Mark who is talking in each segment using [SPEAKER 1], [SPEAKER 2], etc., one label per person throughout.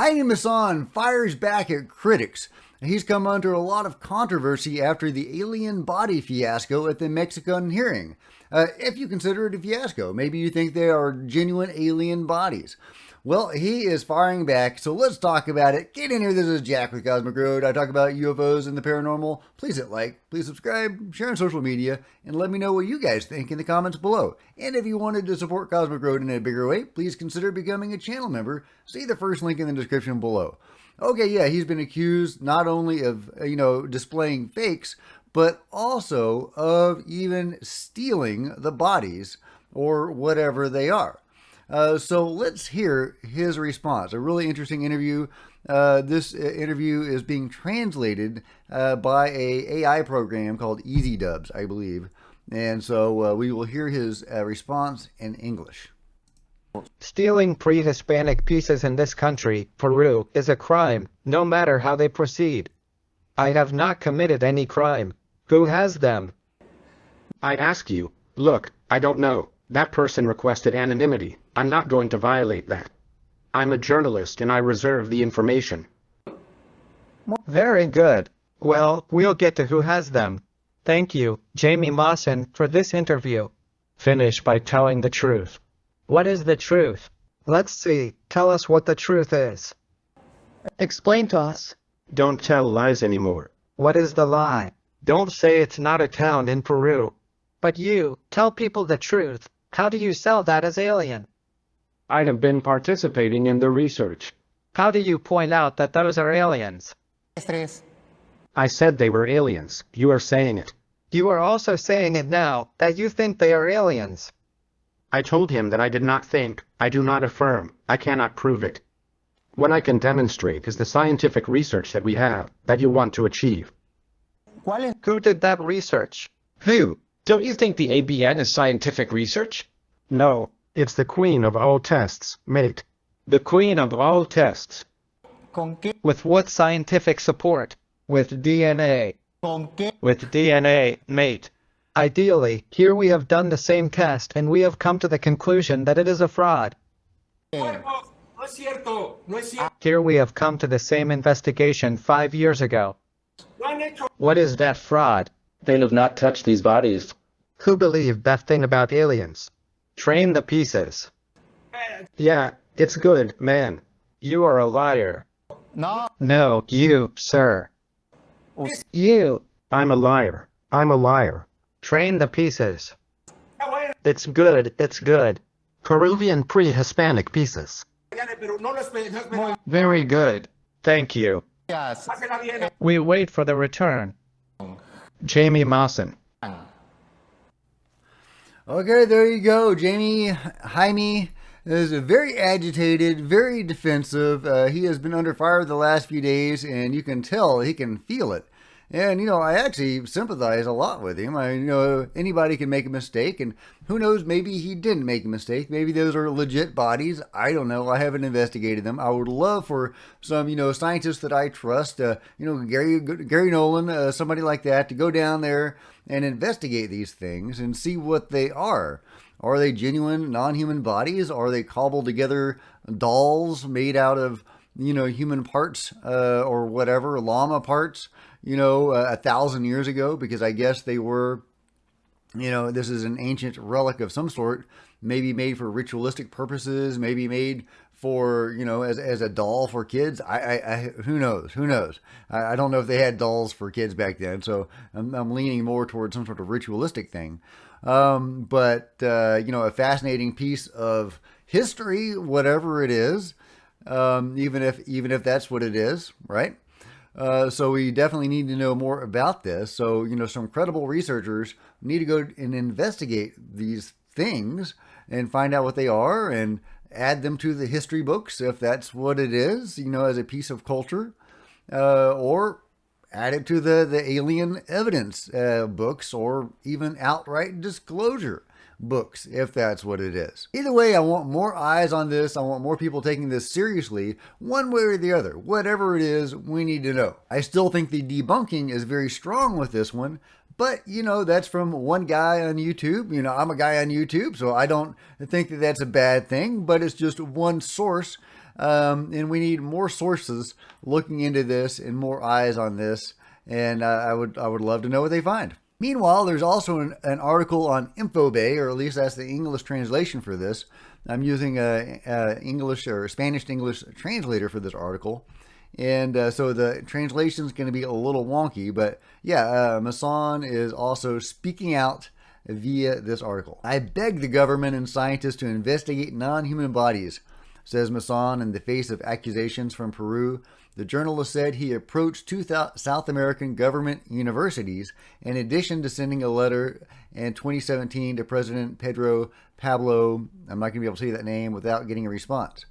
[SPEAKER 1] Jaime Maussan fires back at critics. He's come under a lot of controversy after the alien body fiasco at the Mexican hearing. If you consider it a fiasco, maybe you think they are genuine alien bodies. Well, he is firing back, so let's talk about it. Get in here, this is Jack with Cosmic Road. I talk about UFOs and the paranormal. Please hit like, please subscribe, share on social media, and let me know what you guys think in the comments below. And if you wanted to support Cosmic Road in a bigger way, please consider becoming a channel member. See the first link in the description below. Okay, yeah, he's been accused not only of, displaying fakes, but also of even stealing the bodies or whatever they are. So let's hear his response. A really interesting interview. This interview is being translated by a AI program called Easy Dubs, I believe. And so we will hear his response in English.
[SPEAKER 2] Stealing pre-Hispanic pieces in this country, Peru, is a crime, no matter how they proceed. I have not committed any crime. Who has them?
[SPEAKER 3] I ask you, look, I don't know. That person requested anonymity. I'm not going to violate that. I'm a journalist and I reserve the information.
[SPEAKER 2] Very good. Well, we'll get to who has them. Thank you, Jaime Maussan, for this interview. Finish by telling the truth. What is the truth? Let's see. Tell us what the truth is. Explain to us.
[SPEAKER 3] Don't tell lies anymore.
[SPEAKER 2] What is the lie? Don't say it's not a town in Peru. But you, tell people the truth. How do you sell that as alien?
[SPEAKER 3] I have been participating in the research.
[SPEAKER 2] How do you point out that those are aliens?
[SPEAKER 3] I said they were aliens. You are saying it.
[SPEAKER 2] You are also saying it now, that you think they are aliens.
[SPEAKER 3] I told him that I did not think, I do not affirm, I cannot prove it. What I can demonstrate is the scientific research that we have, that you want to achieve.
[SPEAKER 2] Who did that research?
[SPEAKER 4] Who? Don't you think the ABN is scientific research?
[SPEAKER 3] No, it's the queen of all tests, mate.
[SPEAKER 4] The queen of all tests.
[SPEAKER 2] With what scientific support? With DNA. With DNA, mate. Ideally, here we have done the same test and we have come to the conclusion that it is a fraud. Here we have come to the same investigation 5 years ago. What is that fraud?
[SPEAKER 5] They have not touched these bodies.
[SPEAKER 2] Who believed that thing about aliens? Train the pieces.
[SPEAKER 3] Yeah, it's good, man.
[SPEAKER 2] You are a liar.
[SPEAKER 5] No.
[SPEAKER 2] You, sir. You.
[SPEAKER 3] I'm a liar. I'm a liar.
[SPEAKER 2] Train the pieces. It's good, it's good.
[SPEAKER 3] Peruvian pre-Hispanic pieces.
[SPEAKER 2] Very good. Thank you. We wait for the return. Jaime Maussan.
[SPEAKER 1] Okay, there you go. Jaime is very agitated, very defensive. He has been under fire the last few days, and you can tell he can feel it. And, I actually sympathize a lot with him. Anybody can make a mistake, and who knows, maybe he didn't make a mistake. Maybe those are legit bodies. I don't know. I haven't investigated them. I would love for some, scientists that I trust, Gary Nolan, somebody like that, to go down there and investigate these things and see what they are. Are they genuine, non-human bodies? Are they cobbled together dolls made out of, human parts or whatever, llama parts? 1,000 years ago, because I guess they were, this is an ancient relic of some sort, maybe made for ritualistic purposes, maybe made for, as a doll for kids. Who knows? I don't know if they had dolls for kids back then, so I'm leaning more towards some sort of ritualistic thing. But a fascinating piece of history, whatever it is, even if that's what it is, right? So we definitely need to know more about this. So, some credible researchers need to go and investigate these things and find out what they are and add them to the history books, if that's what it is, as a piece of culture, or add it to the alien evidence books, or even outright disclosure books, if that's what it is. Either way, I want more eyes on this. I want more people taking this seriously, one way or the other. Whatever it is, we need to know. I still think the debunking is very strong with this one, but that's from one guy on YouTube. I'm a guy on YouTube, so I don't think that that's a bad thing, but it's just one source And we need more sources looking into this and more eyes on this. And I would love to know what they find. Meanwhile, there's also an article on InfoBay, or at least that's the English translation for this. I'm using a English or Spanish to English translator for this article. And so the translation is going to be a little wonky, but yeah, Maussan is also speaking out via this article. I beg the government and scientists to investigate non-human bodies, says Maussan in the face of accusations from Peru. The journalist said he approached two South American government universities in addition to sending a letter in 2017 to President Pedro Pablo, I'm not going to be able to say that name without getting a response.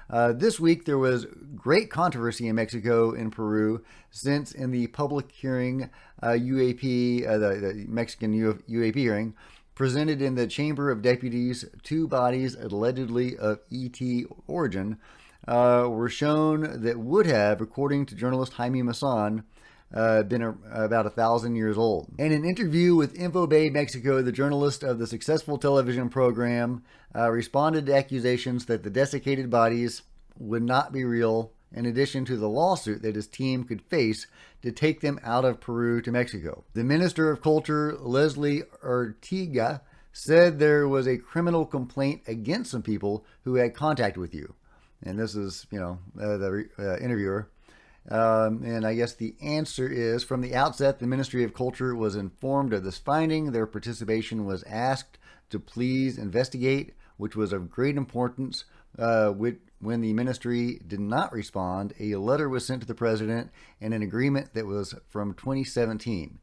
[SPEAKER 1] This week, there was great controversy in Mexico and Peru since in the public hearing, UAP, the Mexican UAP hearing, presented in the Chamber of Deputies, two bodies allegedly of ET origin were shown that would have, according to journalist Jaime Maussan, been about 1,000 years old. In an interview with InfoBay Mexico, the journalist of the successful television program responded to accusations that the desiccated bodies would not be real, in addition to the lawsuit that his team could face to take them out of Peru to Mexico. The Minister of Culture, Leslie Ortega, said there was a criminal complaint against some people who had contact with you. And this is, the interviewer. And I guess the answer is, from the outset, the Ministry of Culture was informed of this finding. Their participation was asked to please investigate, which was of great importance. When the ministry did not respond, a letter was sent to the president and an agreement that was from 2017.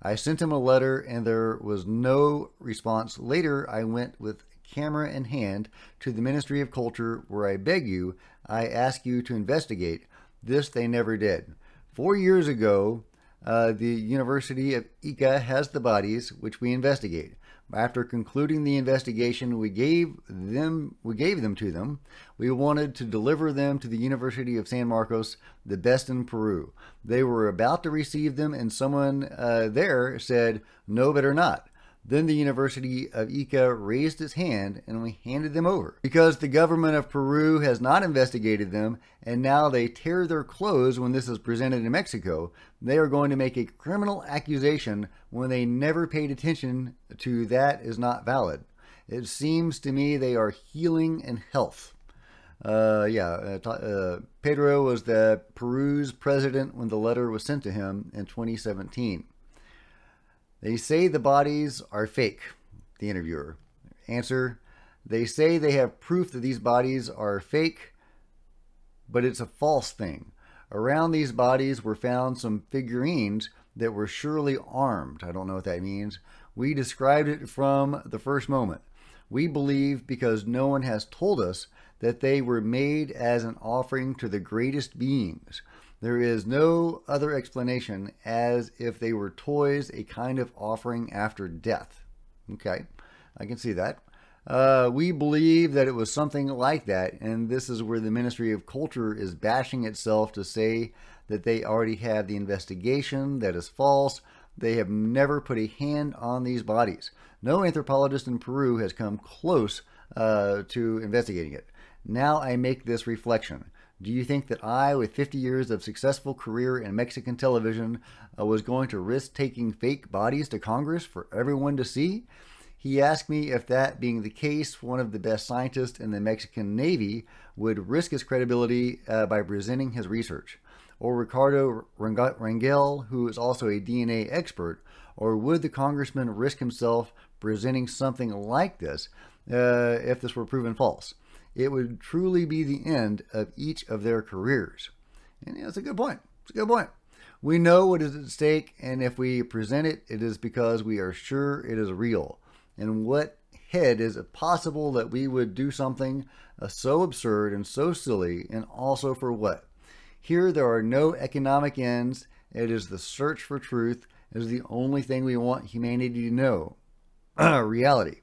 [SPEAKER 1] I sent him a letter and there was no response. Later, I went with camera in hand to the Ministry of Culture where I ask you to investigate. This they never did. 4 years ago, the University of Ica has the bodies, which we investigate. After concluding the investigation, we gave them to them. We wanted to deliver them to the University of San Marcos, the best in Peru. They were about to receive them, and someone there said, "No, better not." Then the University of Ica raised its hand and we handed them over. Because the government of Peru has not investigated them and now they tear their clothes when this is presented in Mexico, they are going to make a criminal accusation when they never paid attention to that is not valid. It seems to me they are healing and health. Pedro was the Peru's president when the letter was sent to him in 2017. They say the bodies are fake, the interviewer. Answer, they say they have proof that these bodies are fake, but it's a false thing. Around these bodies were found some figurines that were surely armed. I don't know what that means. We described it from the first moment. We believe because no one has told us that they were made as an offering to the greatest beings. There is no other explanation, as if they were toys, a kind of offering after death. Okay, I can see that. We believe that it was something like that, and this is where the Ministry of Culture is bashing itself to say that they already have the investigation. That is false. They have never put a hand on these bodies. No anthropologist in Peru has come close to investigating it. Now I make this reflection. Do you think that I, with 50 years of successful career in Mexican television, was going to risk taking fake bodies to Congress for everyone to see? He asked me if that being the case, one of the best scientists in the Mexican Navy would risk his credibility by presenting his research. Or Ricardo Rangel, who is also a DNA expert, or would the congressman risk himself presenting something like this if this were proven false? It would truly be the end of each of their careers. And yeah, that's a good point. It's a good point. We know what is at stake, and if we present it, it is because we are sure it is real. In what head is it possible that we would do something so absurd and so silly, and also for what? Here there are no economic ends. It is the search for truth. It is the only thing we want humanity to know. Reality.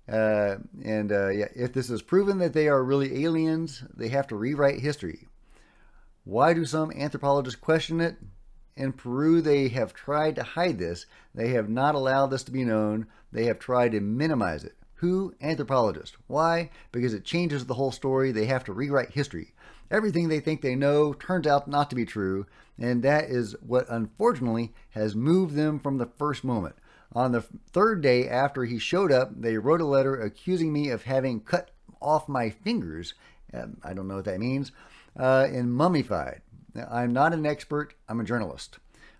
[SPEAKER 1] If this is proven that they are really aliens, they have to rewrite history. Why do some anthropologists question it? In Peru, they have tried to hide this. They have not allowed this to be known. They have tried to minimize it. Who? Anthropologists. Why? Because it changes the whole story. They have to rewrite history. Everything they think they know turns out not to be true, and that is what unfortunately has moved them from the first moment. On the third day after he showed up, they wrote a letter accusing me of having cut off my fingers. I don't know what that means. And mummified. I'm not an expert. I'm a journalist.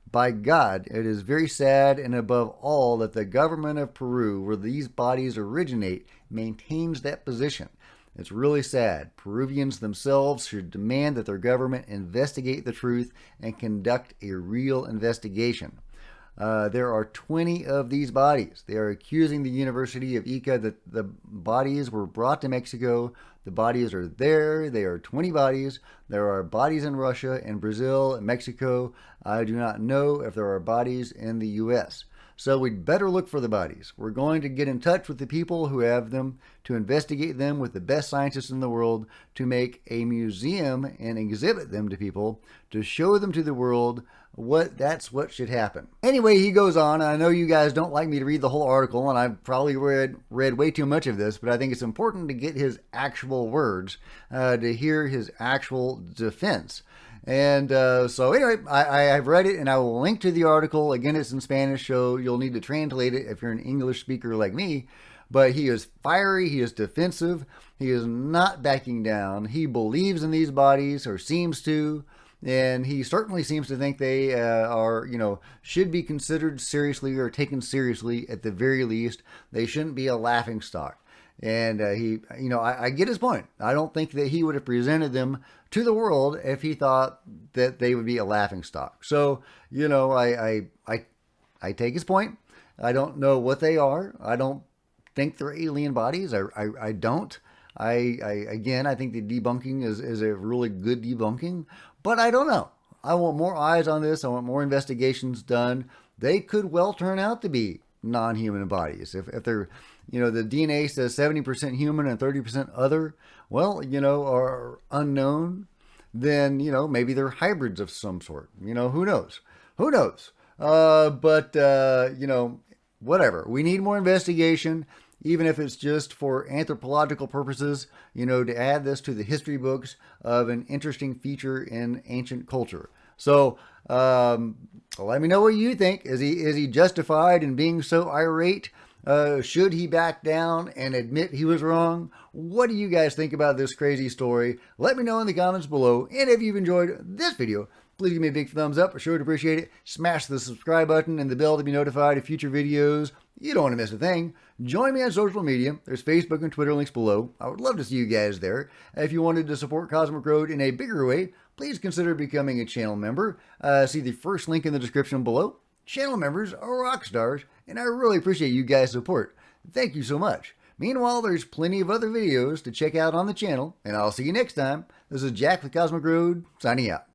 [SPEAKER 1] By God, it is very sad and above all that the government of Peru, where these bodies originate, maintains that position. It's really sad. Peruvians themselves should demand that their government investigate the truth and conduct a real investigation. There are 20 of these bodies. They are accusing the University of Ica that the bodies were brought to Mexico. The bodies are there. They are 20 bodies. There are bodies in Russia and Brazil and Mexico. I do not know if there are bodies in the U.S. So we'd better look for the bodies. We're going to get in touch with the people who have them, to investigate them with the best scientists in the world, to make a museum and exhibit them to people, to show them to the world. That's what should happen. Anyway, he goes on. I know you guys don't like me to read the whole article, and I've probably read way too much of this, but I think it's important to get his actual words, to hear his actual defense. And so anyway, I've read it, and I will link to the article. Again, it's in Spanish, so you'll need to translate it if you're an English speaker like me. But he is fiery, he is defensive, he is not backing down. He believes in these bodies, or seems to, and he certainly seems to think they should be considered seriously, or taken seriously at the very least. They shouldn't be a laughingstock. And I get his point. I don't think that he would have presented them to the world if he thought that they would be a laughingstock. So, I take his point. I don't know what they are. I don't think they're alien bodies. I don't. I think the debunking is a really good debunking, but I don't know. I want more eyes on this. I want more investigations done. They could well turn out to be non-human bodies. If they're, the DNA says 70% human and 30% other, are unknown, then, maybe they're hybrids of some sort. Who knows? Who knows? Whatever. We need more investigation, even if it's just for anthropological purposes, to add this to the history books of an interesting feature in ancient culture. So, let me know what you think. Is he justified in being so irate? Should he back down and admit he was wrong? What do you guys think about this crazy story? Let me know in the comments below. And if you've enjoyed this video, please give me a big thumbs up. I sure would appreciate it. Smash the subscribe button and the bell to be notified of future videos. You don't want to miss a thing. Join me on social media. There's Facebook and Twitter links below. I would love to see you guys there. If you wanted to support Cosmic Road in a bigger way, please consider becoming a channel member. See the first link in the description below. Channel members are rock stars, and I really appreciate you guys' support. Thank you so much. Meanwhile, there's plenty of other videos to check out on the channel, and I'll see you next time. This is Jack with Cosmic Road, signing out.